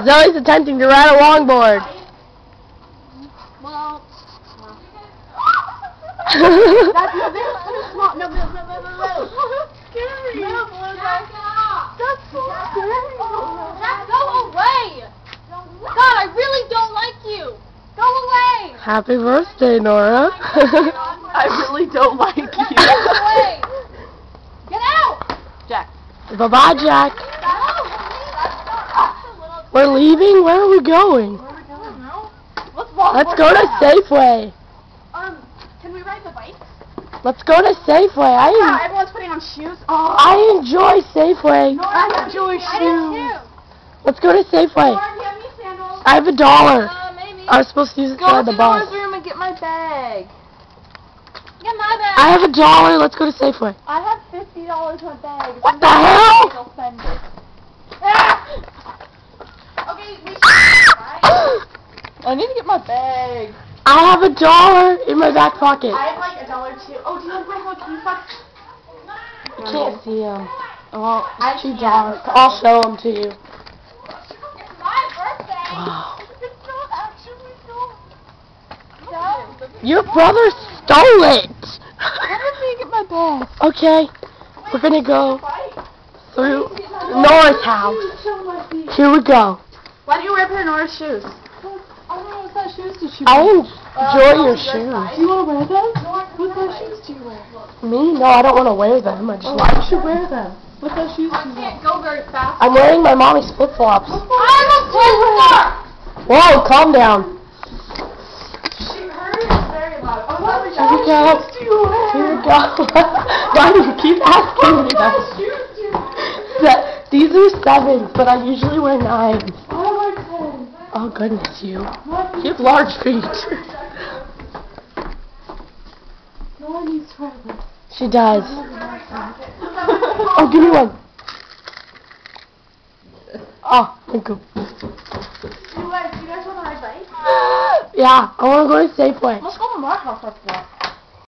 Zoe's attempting to ride a longboard. Well, That's no, too small. No. Scary. No, Jack it off. that's so scary. Jack, go away. God, I really don't like you. Go away. Happy birthday, Nora. I really don't like you. Go away. Get out. Jack. Bye-bye, Jack. We're leaving? Where are we going? Let's go to Safeway. Can we ride the bikes? Let's go to Safeway. Yeah, everyone's putting on shoes. Oh, I enjoy Safeway. I enjoy shoes. Let's go to Safeway. Do you have any sandals? I have $1. Maybe. I was supposed to use it Go for to the bus. room and get my bag. Get my bag. I have $1. Let's go to Safeway. I have $50 in my bag. What the hell? I'll spend it. Okay, we I need to get my bag. I have $1 in my back pocket. I have like $1 too. Oh, do you want my Hello Kitty socks? I can't see them. Oh, I it's too can't. dark. I'll show them to you. It's my birthday. Wow. It's not actually so. No. Your brother stole it. How did they get my bag? Okay, we're gonna go through Nora's house. Here we go. Why do you wear a pair of Nora's shoes? I don't know what size shoes did you I wear. enjoy your shoes. Do you want to wear them? What size shoes do you wear? Me? No, I don't want to wear them. I just Why like. should wear them? What size shoes do I you wear? can't go very fast. I'm wearing my mommy's flip-flops. I'm a sister. Whoa, calm down. Hers is very loud. Oh, what Here we go. shoes do you wear? Here we go. Why do you keep asking me What that? shoes do you wear? These are 7s, but I usually wear 9s. I like 10. Oh goodness, you. What? You have large feet. No one needs to wear them. She does. Oh, give me one. Oh, thank you. Do you guys want to ride bikes? Yeah, I want to go to Safeway. Let's go to my house after